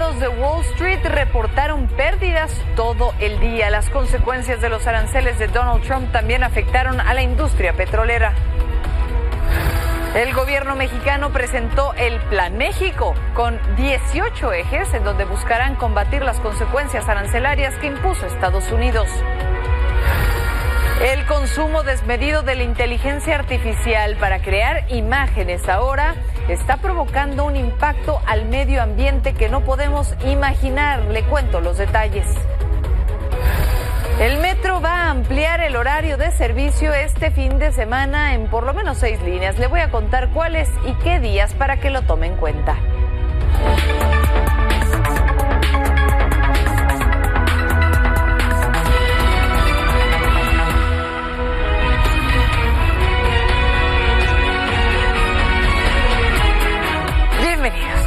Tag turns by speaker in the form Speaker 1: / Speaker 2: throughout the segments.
Speaker 1: mercados de Wall Street reportaron pérdidas todo el día. Las consecuencias de los aranceles de Donald Trump también afectaron a la industria petrolera. El gobierno mexicano presentó el Plan México con 18 ejes en donde buscarán combatir las consecuencias arancelarias que impuso Estados Unidos. El consumo desmedido de la inteligencia artificial para crear imágenes ahora está provocando un impacto al medio ambiente que no podemos imaginar. Le cuento los detalles. El metro va a ampliar el horario de servicio este fin de semana en por lo menos 6 líneas. Le voy a contar cuáles y qué días para que lo tome en cuenta.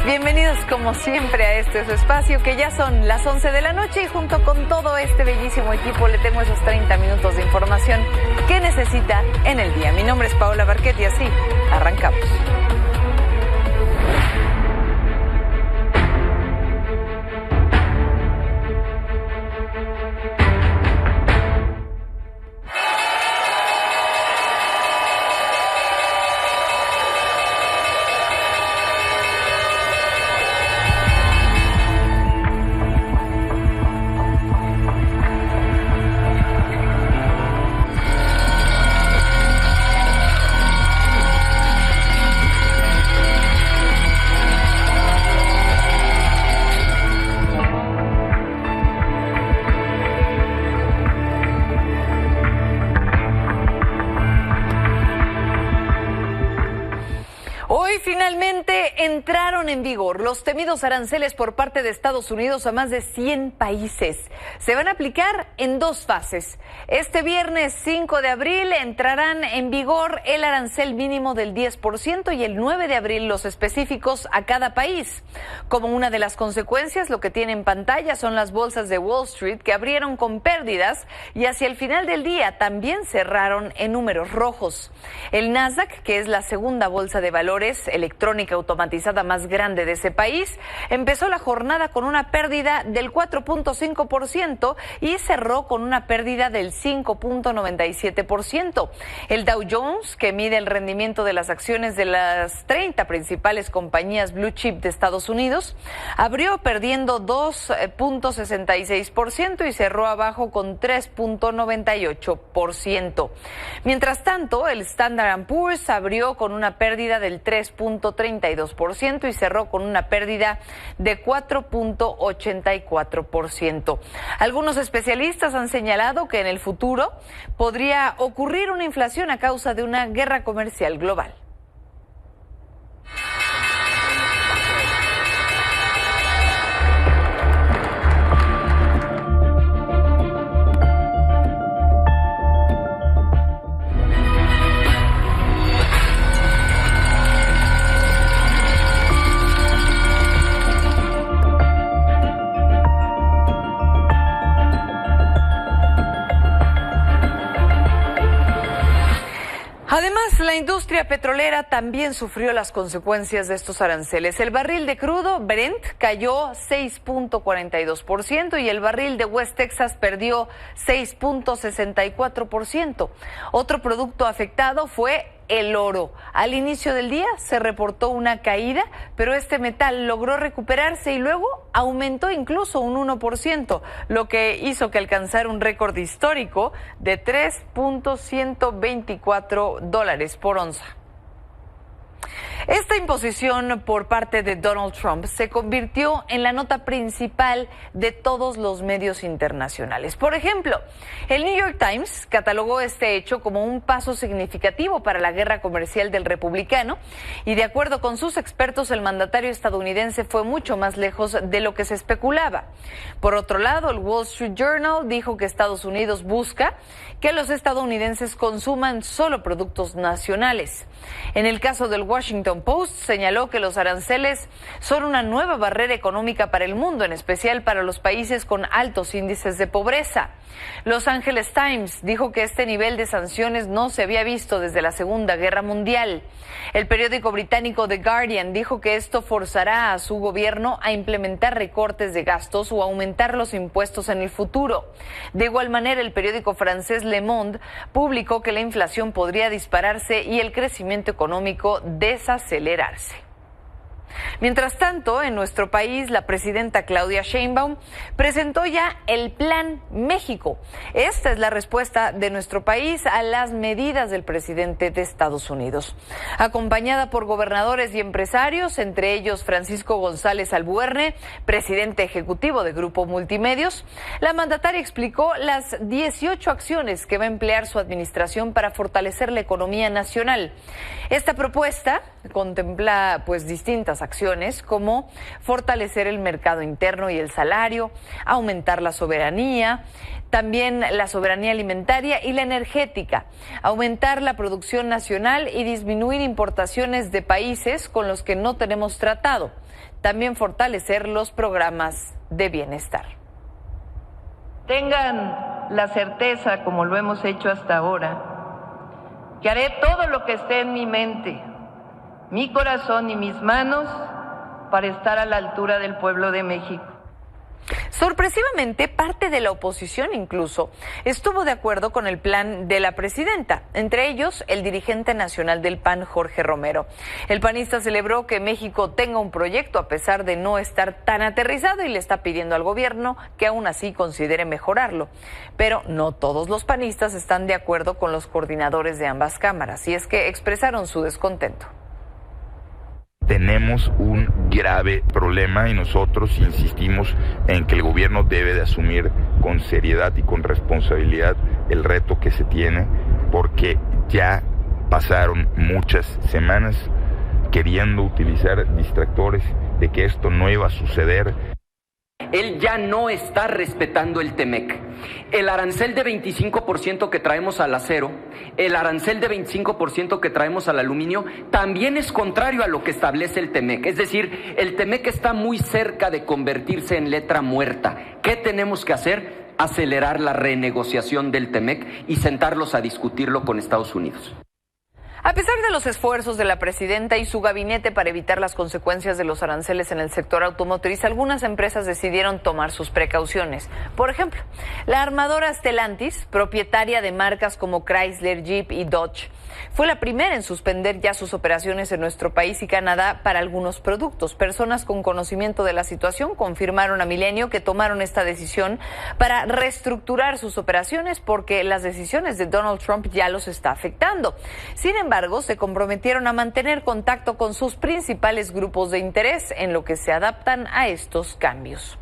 Speaker 1: Bienvenidos como siempre a este su espacio, que ya son las 11 de la noche y junto con todo este bellísimo equipo le tengo esos 30 minutos de información que necesita en el día. Mi nombre es Paola Barquet y así arrancamos. Finalmente entraron en vigor los temidos aranceles por parte de Estados Unidos a más de 100 países. Se van a aplicar en 2 fases. Este viernes 5 de abril entrarán en vigor el arancel mínimo del 10% y el 9 de abril los específicos a cada país. Como una de las consecuencias, lo que tiene en pantalla son las bolsas de Wall Street que abrieron con pérdidas y hacia el final del día también cerraron en números rojos. El Nasdaq, que es la segunda bolsa de valores electrónica automatizada más grande de ese país, empezó la jornada con una pérdida del 4.5% y cerró con una pérdida del 5.97%. El Dow Jones, que mide el rendimiento de las acciones de las 30 principales compañías blue chip de Estados Unidos, abrió perdiendo 2.66% y cerró abajo con 3.98%. Mientras tanto, el Standard & Poor's abrió con una pérdida del 3.32% y cerró con una pérdida de 4.84%. Algunos especialistas han señalado que en el futuro podría ocurrir una inflación a causa de una guerra comercial global. Además, la industria petrolera también sufrió las consecuencias de estos aranceles. El barril de crudo Brent cayó 6.42% y el barril de West Texas perdió 6.64%. Otro producto afectado fue el oro. Al inicio del día se reportó una caída, pero este metal logró recuperarse y luego aumentó incluso un 1%, lo que hizo que alcanzara un récord histórico de $3.124 por onza. Esta imposición por parte de Donald Trump se convirtió en la nota principal de todos los medios internacionales. Por ejemplo, el New York Times catalogó este hecho como un paso significativo para la guerra comercial del republicano y, de acuerdo con sus expertos, el mandatario estadounidense fue mucho más lejos de lo que se especulaba. Por otro lado, el Wall Street Journal dijo que Estados Unidos busca que los estadounidenses consuman solo productos nacionales. En el caso del Washington Post, Post señaló que los aranceles son una nueva barrera económica para el mundo, en especial para los países con altos índices de pobreza. Los Angeles Times dijo que este nivel de sanciones no se había visto desde la Segunda Guerra Mundial. El periódico británico The Guardian dijo que esto forzará a su gobierno a implementar recortes de gastos o aumentar los impuestos en el futuro. De igual manera, el periódico francés Le Monde publicó que la inflación podría dispararse y el crecimiento económico desacelerarse. Mientras tanto, en nuestro país, la presidenta Claudia Sheinbaum presentó ya el Plan México. Esta es la respuesta de nuestro país a las medidas del presidente de Estados Unidos. Acompañada por gobernadores y empresarios, entre ellos Francisco González Albuerne, presidente ejecutivo de Grupo Multimedios, la mandataria explicó las 18 acciones que va a emplear su administración para fortalecer la economía nacional. Esta propuesta contempla distintas acciones como fortalecer el mercado interno y el salario, aumentar la soberanía, también la soberanía alimentaria y la energética, aumentar la producción nacional y disminuir importaciones de países con los que no tenemos tratado, también fortalecer los programas de bienestar.
Speaker 2: Tengan la certeza, como lo hemos hecho hasta ahora, que haré todo lo que esté en mi mente, mi corazón y mis manos para estar a la altura del pueblo de México.
Speaker 1: Sorpresivamente, parte de la oposición incluso estuvo de acuerdo con el plan de la presidenta, entre ellos el dirigente nacional del PAN, Jorge Romero. El panista celebró que México tenga un proyecto a pesar de no estar tan aterrizado y le está pidiendo al gobierno que aún así considere mejorarlo. Pero no todos los panistas están de acuerdo con los coordinadores de ambas cámaras, y es que expresaron su descontento.
Speaker 3: Tenemos un grave problema y nosotros insistimos en que el gobierno debe de asumir con seriedad y con responsabilidad el reto que se tiene, porque ya pasaron muchas semanas queriendo utilizar distractores de que esto no iba a suceder.
Speaker 4: Él ya no está respetando el TEMEC. El arancel de 25% que traemos al acero, el arancel de 25% que traemos al aluminio, también es contrario a lo que establece el TEMEC. Es decir, el TEMEC está muy cerca de convertirse en letra muerta. ¿Qué tenemos que hacer? Acelerar la renegociación del TEMEC y sentarlos a discutirlo con Estados Unidos.
Speaker 1: A pesar de los esfuerzos de la presidenta y su gabinete para evitar las consecuencias de los aranceles en el sector automotriz, algunas empresas decidieron tomar sus precauciones. Por ejemplo, la armadora Stellantis, propietaria de marcas como Chrysler, Jeep y Dodge, fue la primera en suspender ya sus operaciones en nuestro país y Canadá para algunos productos. Personas con conocimiento de la situación confirmaron a Milenio que tomaron esta decisión para reestructurar sus operaciones porque las decisiones de Donald Trump ya los está afectando. Sin embargo, se comprometieron a mantener contacto con sus principales grupos de interés en lo que se adaptan a estos cambios.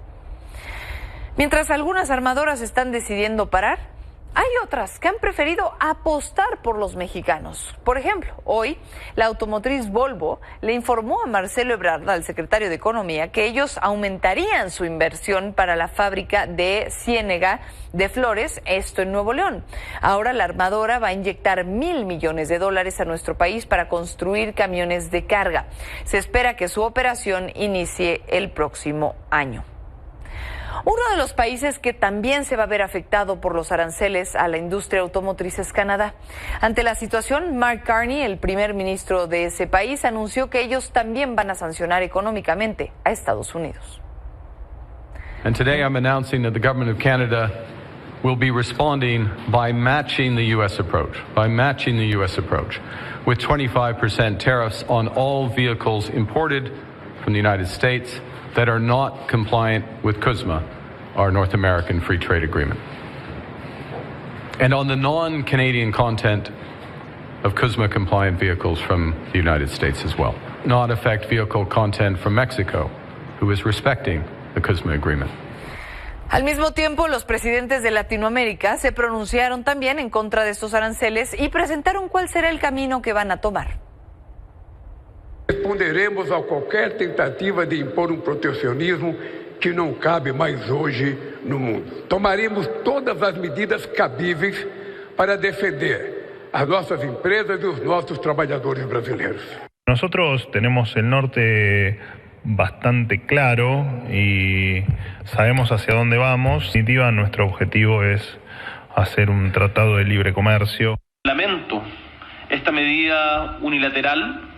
Speaker 1: Mientras algunas armadoras están decidiendo parar, hay otras que han preferido apostar por los mexicanos. Por ejemplo, hoy la automotriz Volvo le informó a Marcelo Ebrard, al secretario de Economía, que ellos aumentarían su inversión para la fábrica de Ciénega de Flores, esto en Nuevo León. Ahora la armadora va a inyectar $1,000 millones a nuestro país para construir camiones de carga. Se espera que su operación inicie el próximo año. Uno de los países que también se va a ver afectado por los aranceles a la industria automotriz es Canadá. Ante la situación, Mark Carney, el primer ministro de ese país, anunció que ellos también van a sancionar económicamente a Estados Unidos.
Speaker 5: And today I'm announcing that the government of Canada will be responding by matching the U.S. approach, with 25% tariffs on all vehicles imported from the United States that are not compliant with CUSMA, our North American Free Trade Agreement. And on the non-Canadian content of CUSMA-compliant vehicles from the United States as well. Not affect vehicle content from Mexico, who is respecting the CUSMA agreement.
Speaker 1: Al mismo tiempo, los presidentes de Latinoamérica se pronunciaron también en contra de estos aranceles y presentaron cuál será el camino que van a tomar.
Speaker 6: Responderemos a qualquer tentativa de impor protecionismo que não cabe mais hoje no mundo. Tomaremos todas as medidas cabíveis para defender as nossas empresas e os nossos trabalhadores brasileiros.
Speaker 7: Nosotros tenemos el norte bastante claro y sabemos hacia dónde vamos. En definitiva, nuestro objetivo es hacer un tratado de libre comercio.
Speaker 8: Lamento esta medida unilateral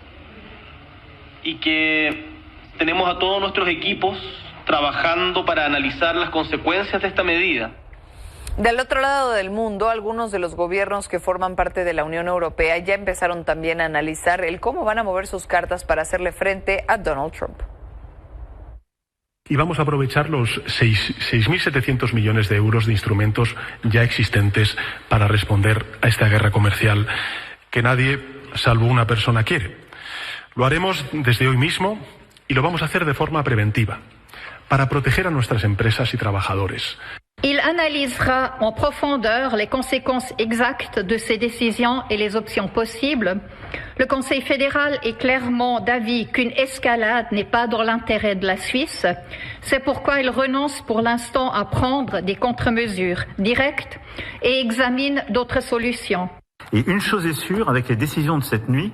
Speaker 8: y que tenemos a todos nuestros equipos trabajando para analizar las consecuencias de esta medida.
Speaker 1: Del otro lado del mundo, algunos de los gobiernos que forman parte de la Unión Europea ya empezaron también a analizar el cómo van a mover sus cartas para hacerle frente a Donald Trump.
Speaker 9: Y vamos a aprovechar los 6.700 millones de euros de instrumentos ya existentes para responder a esta guerra comercial que nadie, salvo una persona, quiere. Lo haremos desde hoy mismo y lo vamos a hacer de forma preventiva, para proteger a nuestras empresas y trabajadores.
Speaker 10: Il analysera en profondeur les conséquences exactes de ces décisions et les options possibles. Le Conseil fédéral est clairement d'avis qu'une escalade n'est pas dans l'intérêt de la Suisse. C'est pourquoi il renonce pour l'instant à prendre des contre-mesures directes et examine d'autres solutions.
Speaker 11: Et une chose est sûre, avec les décisions de cette nuit,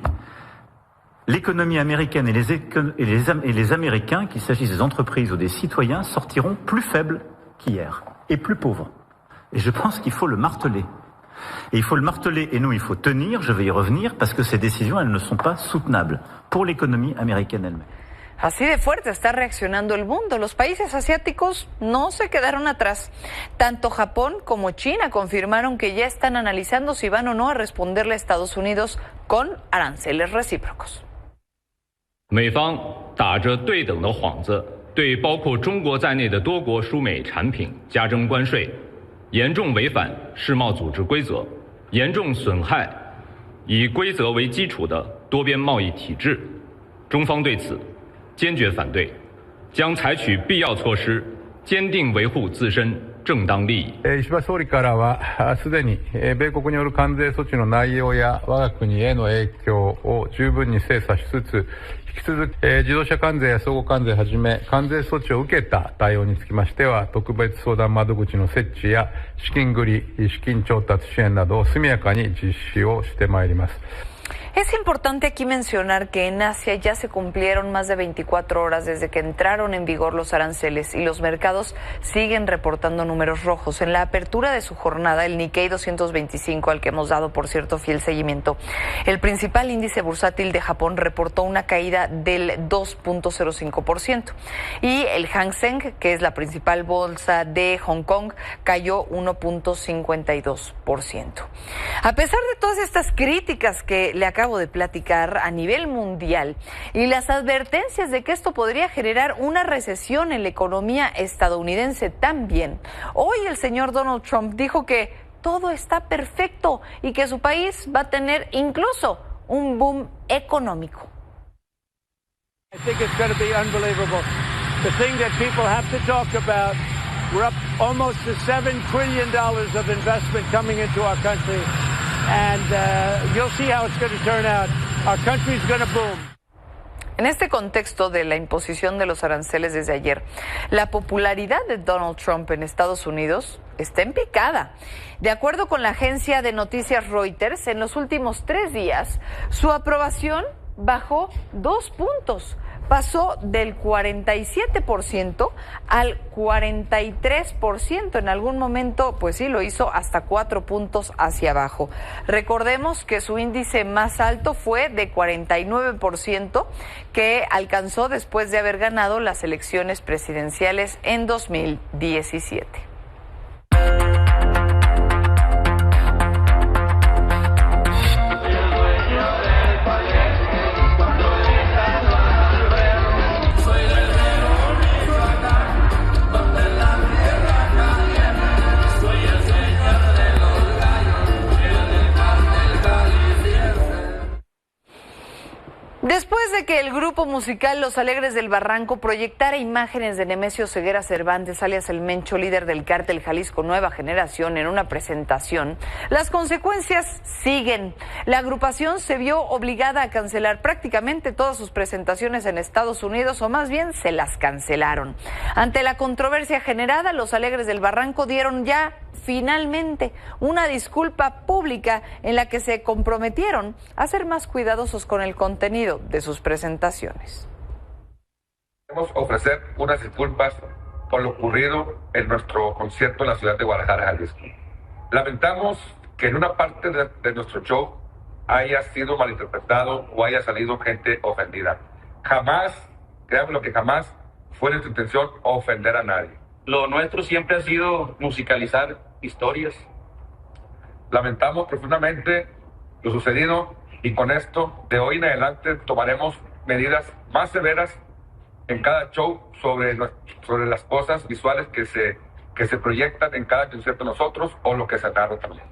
Speaker 11: l'économie américaine et les Américains, qu'il s'agisse des entreprises ou des citoyens, sortiront plus faibles qu'hier et plus pauvres. Et je pense qu'il faut le marteler. Et il faut le marteler et nous, il faut tenir, je vais y revenir, parce que ces décisions, elles ne sont pas soutenables pour l'économie américaine elle-même.
Speaker 1: Así de fuerte está reaccionando el mundo. Los países asiáticos no se quedaron atrás. Tanto Japón como China confirmaron que ya están analizando si van o no a responderle a Estados Unidos con aranceles recíprocos.
Speaker 12: 美方打着对等的幌子，对包括中国在内的多国输美产品加征关税，严重违反世贸组织规则，严重损害以规则为基础的多边贸易体制。中方对此坚決反對，將採取必要措施，堅定維護自身正當利益。
Speaker 13: 石破総理からはすでに米国による関税措置の内容や我が国への影響を十分に精査しつつ、引き続き自動車関税や相互関税をはじめ関税措置を受けた対応につきましては、特別相談窓口の設置や資金繰り、資金調達支援などを速やかに実施をしてまいります。
Speaker 1: Es importante aquí mencionar que en Asia ya se cumplieron más de 24 horas desde que entraron en vigor los aranceles y los mercados siguen reportando números rojos. En la apertura de su jornada, el Nikkei 225, al que hemos dado, por cierto, fiel seguimiento, el principal índice bursátil de Japón reportó una caída del 2.05% y el Hang Seng, que es la principal bolsa de Hong Kong, cayó 1.52%. A pesar de todas estas críticas que le acabo de platicar a nivel mundial y las advertencias de que esto podría generar una recesión en la economía estadounidense también, hoy el señor Donald Trump dijo que todo está perfecto y que su país va a tener incluso un boom económico.
Speaker 14: I think it's going to be unbelievable. The thing that people have to talk about, we're up almost to $7 trillion of investment coming into our country. And you'll see how it's going to turn out. Our country's going to boom.
Speaker 1: En este contexto de la imposición de los aranceles desde ayer, la popularidad de Donald Trump en Estados Unidos está en picada. De acuerdo con la agencia de noticias Reuters, en los últimos 3 días, su aprobación bajó 2 puntos. Pasó del 47% al 43%. En algún momento, pues sí, lo hizo hasta 4 puntos hacia abajo. Recordemos que su índice más alto fue de 49%, que alcanzó después de haber ganado las elecciones presidenciales en 2017. Después de que el grupo musical Los Alegres del Barranco proyectara imágenes de Nemesio Ceguera Cervantes, alias El Mencho, líder del cártel Jalisco Nueva Generación, en una presentación, las consecuencias siguen. La agrupación se vio obligada a cancelar prácticamente todas sus presentaciones en Estados Unidos, o más bien se las cancelaron. Ante la controversia generada, Los Alegres del Barranco dieron ya finalmente una disculpa pública en la que se comprometieron a ser más cuidadosos con el contenido de sus presentaciones.
Speaker 15: Queremos ofrecer unas disculpas por lo ocurrido en nuestro concierto en la ciudad de Guadalajara, Jalisco. Lamentamos que en una parte de nuestro show haya sido malinterpretado o haya salido gente ofendida. Jamás, créanme lo que jamás fue nuestra intención ofender a nadie.
Speaker 16: Lo nuestro siempre ha sido musicalizar historias.
Speaker 15: Lamentamos profundamente lo sucedido y con esto, de hoy en adelante, tomaremos medidas más severas en cada show sobre las cosas visuales que se proyectan en cada concierto de nosotros o lo que se narra también.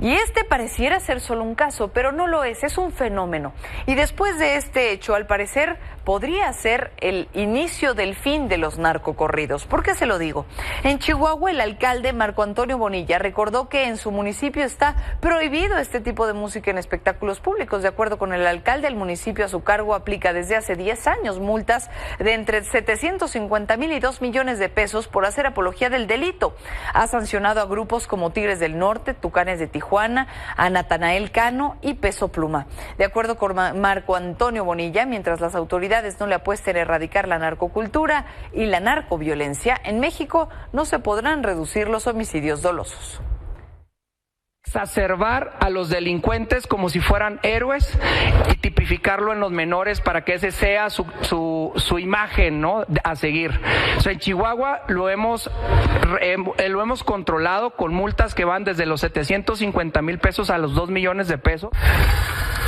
Speaker 1: Y este pareciera ser solo un caso, pero no lo es un fenómeno. Y después de este hecho, al parecer, podría ser el inicio del fin de los narcocorridos. ¿Por qué se lo digo? En Chihuahua, el alcalde Marco Antonio Bonilla recordó que en su municipio está prohibido este tipo de música en espectáculos públicos. De acuerdo con el alcalde, el municipio a su cargo aplica desde hace 10 años multas de entre 750,000 y 2 millones de pesos por hacer apología del delito. Ha sancionado a grupos como Tigres del Norte, Tucanes de Tijuana, a Natanael Cano y Peso Pluma. De acuerdo con Marco Antonio Bonilla, mientras las autoridades no le apuesten a erradicar la narcocultura y la narcoviolencia, en México no se podrán reducir los homicidios dolosos.
Speaker 17: Exacerbar a los delincuentes como si fueran héroes y tipificarlo en los menores para que ese sea su imagen, ¿no?, a seguir. O sea, en Chihuahua lo hemos controlado con multas que van desde los 750,000 pesos a los 2 millones de pesos.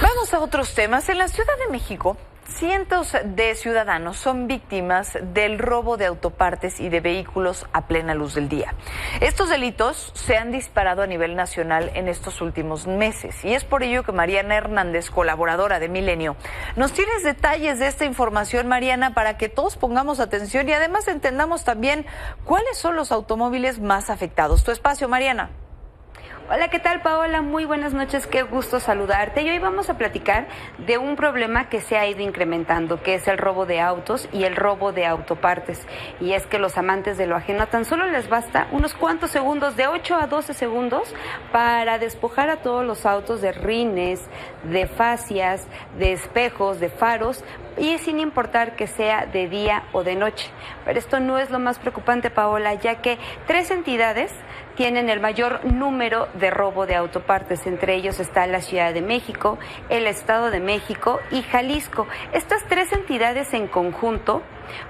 Speaker 1: Vamos a otros temas. En la Ciudad de México, cientos de ciudadanos son víctimas del robo de autopartes y de vehículos a plena luz del día. Estos delitos se han disparado a nivel nacional en estos últimos meses y es por ello que Mariana Hernández, colaboradora de Milenio, nos tienes detalles de esta información, Mariana, para que todos pongamos atención y además entendamos también cuáles son los automóviles más afectados. Tu espacio, Mariana.
Speaker 18: Hola, ¿qué tal, Paola? Muy buenas noches, qué gusto saludarte. Y hoy vamos a platicar de un problema que se ha ido incrementando, que es el robo de autos y el robo de autopartes. Y es que los amantes de lo ajeno tan solo les basta unos cuantos segundos, de 8 a 12 segundos, para despojar a todos los autos de rines, de fascias, de espejos, de faros, y sin importar que sea de día o de noche. Pero esto no es lo más preocupante, Paola, ya que 3 entidades tienen el mayor número de robo de autopartes. Entre ellos está la Ciudad de México, el Estado de México y Jalisco. Estas 3 entidades en conjunto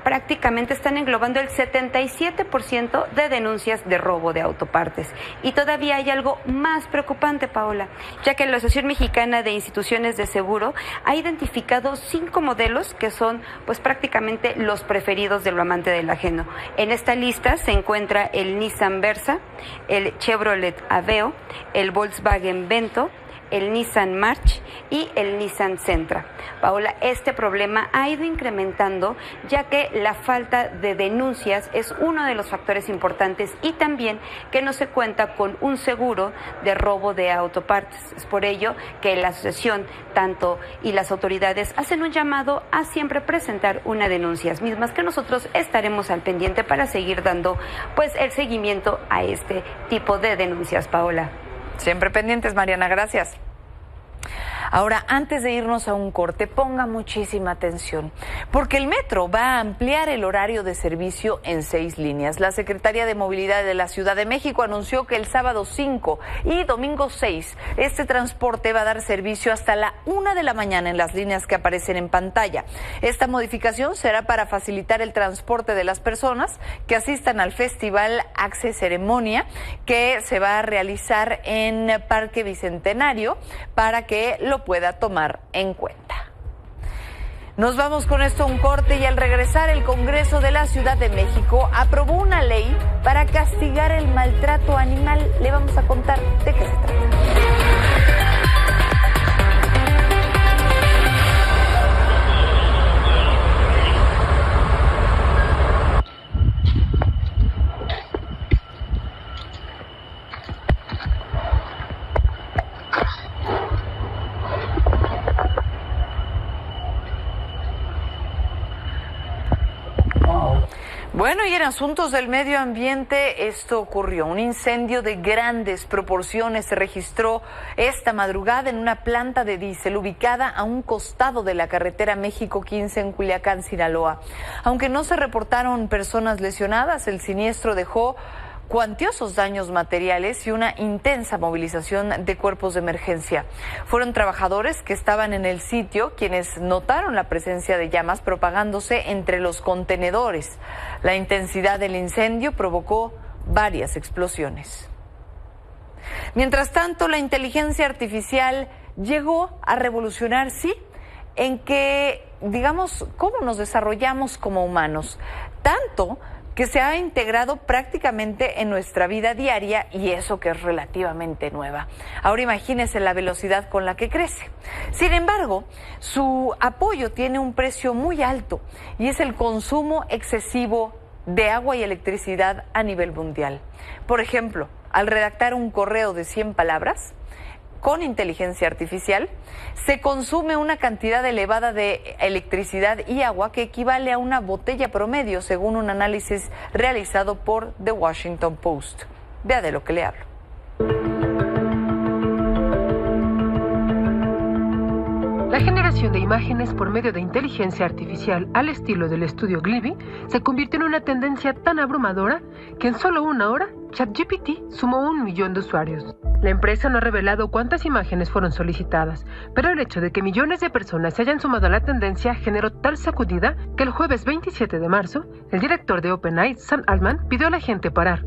Speaker 18: prácticamente están englobando el 77% de denuncias de robo de autopartes. Y todavía hay algo más preocupante, Paola, ya que la Asociación Mexicana de Instituciones de Seguro ha identificado 5 modelos que son pues prácticamente los preferidos del amante del ajeno. En esta lista se encuentra el Nissan Versa, el Chevrolet Aveo, el Volkswagen Vento, el Nissan March y el Nissan Sentra. Paola, este problema ha ido incrementando ya que la falta de denuncias es uno de los factores importantes y también que no se cuenta con un seguro de robo de autopartes. Es por ello que la asociación tanto y las autoridades hacen un llamado a siempre presentar una denuncia, mismas que nosotros estaremos al pendiente para seguir dando pues el seguimiento a este tipo de denuncias, Paola.
Speaker 1: Siempre pendientes, Mariana, gracias. Ahora, antes de irnos a un corte, ponga muchísima atención, porque el metro va a ampliar el horario de servicio en 6 líneas. La Secretaría de Movilidad de la Ciudad de México anunció que el sábado 5 y domingo 6, este transporte va a dar servicio hasta la 1 de la mañana en las líneas que aparecen en pantalla. Esta modificación será para facilitar el transporte de las personas que asistan al Festival Axe Ceremonia, que se va a realizar en Parque Bicentenario, para que lo pueda tomar en cuenta. Nos vamos con esto a un corte y al regresar el Congreso de la Ciudad de México aprobó una ley para castigar el maltrato animal. Le vamos a contar de qué se trata. Bueno, y en asuntos del medio ambiente, esto ocurrió. Un incendio de grandes proporciones se registró esta madrugada en una planta de diésel ubicada a un costado de la carretera México 15 en Culiacán, Sinaloa. Aunque no se reportaron personas lesionadas, el siniestro dejó cuantiosos daños materiales y una intensa movilización de cuerpos de emergencia. Fueron trabajadores que estaban en el sitio quienes notaron la presencia de llamas propagándose entre los contenedores. La intensidad del incendio provocó varias explosiones. Mientras tanto, la inteligencia artificial llegó a revolucionar, sí, en que, digamos, cómo nos desarrollamos como humanos. Tanto que se ha integrado prácticamente en nuestra vida diaria y eso que es relativamente nueva. Ahora imagínense la velocidad con la que crece. Sin embargo, su apoyo tiene un precio muy alto y es el consumo excesivo de agua y electricidad a nivel mundial. Por ejemplo, al redactar un correo de 100 palabras, con inteligencia artificial, se consume una cantidad elevada de electricidad y agua que equivale a una botella promedio, según un análisis realizado por The Washington Post. Vea de lo que le hablo.
Speaker 19: La generación de imágenes por medio de inteligencia artificial al estilo del estudio Glibi se convirtió en una tendencia tan abrumadora que en solo una hora ChatGPT sumó 1 millón de usuarios. La empresa no ha revelado cuántas imágenes fueron solicitadas, pero el hecho de que millones de personas se hayan sumado a la tendencia generó tal sacudida que el jueves 27 de marzo, el director de OpenAI, Sam Altman, pidió a la gente parar,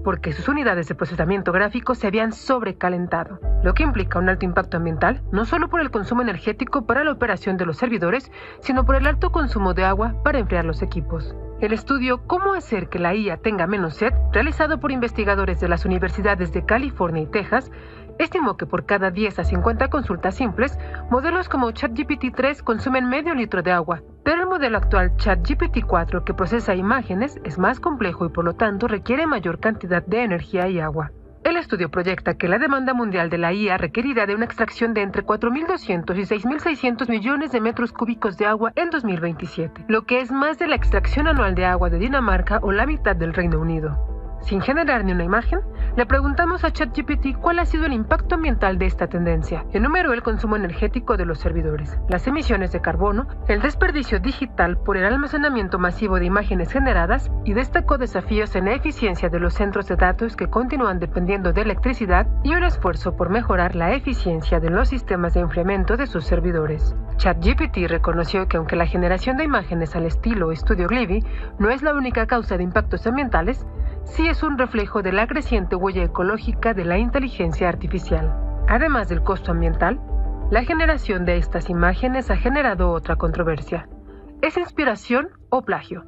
Speaker 19: porque sus unidades de procesamiento gráfico se habían sobrecalentado, lo que implica un alto impacto ambiental, no solo por el consumo energético para la operación de los servidores, sino por el alto consumo de agua para enfriar los equipos. El estudio ¿Cómo hacer que la IA tenga menos sed?, realizado por investigadores de las universidades de California y Texas, estimó que por cada 10 a 50 consultas simples, modelos como ChatGPT 3 consumen medio litro de agua, pero el modelo actual ChatGPT 4 que procesa imágenes es más complejo y por lo tanto requiere mayor cantidad de energía y agua. El estudio proyecta que la demanda mundial de la IA requerirá de una extracción de entre 4.200 y 6.600 millones de metros cúbicos de agua en 2027, lo que es más de la extracción anual de agua de Dinamarca o la mitad del Reino Unido. Sin generar ni una imagen, le preguntamos a ChatGPT cuál ha sido el impacto ambiental de esta tendencia. Enumeró el consumo energético de los servidores, las emisiones de carbono, el desperdicio digital por el almacenamiento masivo de imágenes generadas y destacó desafíos en la eficiencia de los centros de datos que continúan dependiendo de electricidad y un esfuerzo por mejorar la eficiencia de los sistemas de enfriamiento de sus servidores. ChatGPT reconoció que aunque la generación de imágenes al estilo Estudio Glibi no es la única causa de impactos ambientales, sí es un reflejo de la creciente huella ecológica de la inteligencia artificial. Además del costo ambiental, la generación de estas imágenes ha generado otra controversia. ¿Es inspiración o plagio?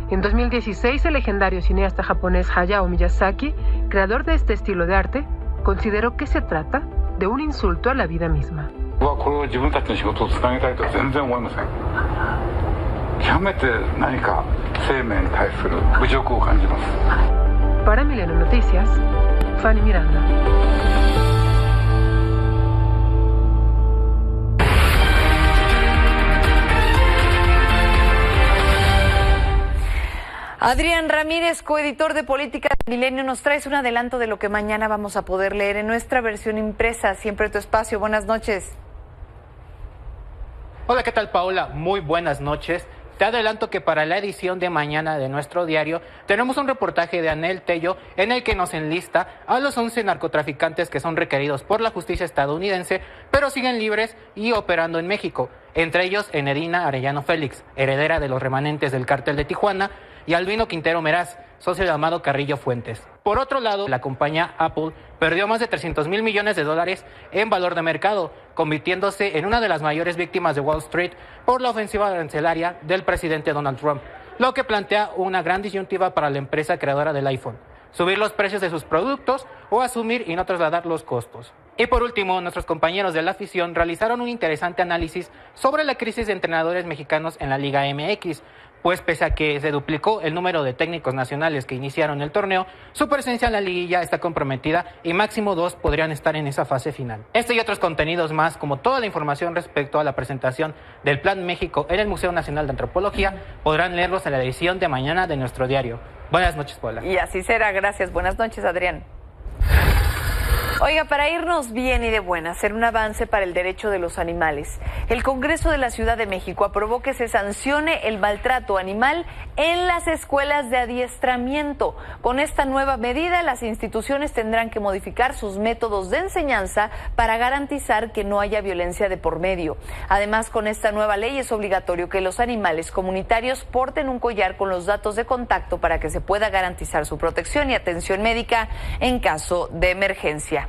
Speaker 19: En 2016, el legendario cineasta japonés Hayao Miyazaki, creador de este estilo de arte, consideró que se trata de un insulto a la vida misma. Para Milenio Noticias, Fanny Miranda.
Speaker 1: Adrián Ramírez, coeditor de Política de Milenio, nos traes un adelanto de lo que mañana vamos a poder leer en nuestra versión impresa. Siempre tu espacio. Buenas noches.
Speaker 20: Hola, ¿qué tal, Paola? Muy buenas noches. Te adelanto que para la edición de mañana de nuestro diario tenemos un reportaje de Anel Tello en el que nos enlista a los 11 narcotraficantes que son requeridos por la justicia estadounidense, pero siguen libres y operando en México. Entre ellos, Enedina Arellano Félix, heredera de los remanentes del cártel de Tijuana, y Albino Quintero Meraz, socio de Amado Carrillo Fuentes. Por otro lado, la compañía Apple perdió más de $300 mil millones en valor de mercado, convirtiéndose en una de las mayores víctimas de Wall Street por la ofensiva arancelaria del presidente Donald Trump, lo que plantea una gran disyuntiva para la empresa creadora del iPhone: subir los precios de sus productos o asumir y no trasladar los costos. Y por último, nuestros compañeros de la afición realizaron un interesante análisis sobre la crisis de entrenadores mexicanos en la Liga MX, pues pese a que se duplicó el número de técnicos nacionales que iniciaron el torneo, su presencia en la liguilla está comprometida y máximo 2 podrían estar en esa fase final. Este y otros contenidos más, como toda la información respecto a la presentación del Plan México en el Museo Nacional de Antropología, podrán leerlos en la edición de mañana de nuestro diario. Buenas noches, Paola.
Speaker 1: Y así será. Gracias. Buenas noches, Adrián. Oiga, para irnos bien y de buena, hacer un avance para el derecho de los animales. El Congreso de la Ciudad de México aprobó que se sancione el maltrato animal en las escuelas de adiestramiento. Con esta nueva medida, las instituciones tendrán que modificar sus métodos de enseñanza para garantizar que no haya violencia de por medio. Además, con esta nueva ley es obligatorio que los animales comunitarios porten un collar con los datos de contacto para que se pueda garantizar su protección y atención médica en caso de emergencia.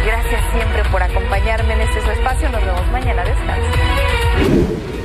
Speaker 1: Gracias siempre por acompañarme en este su espacio. Nos vemos mañana. Descansen.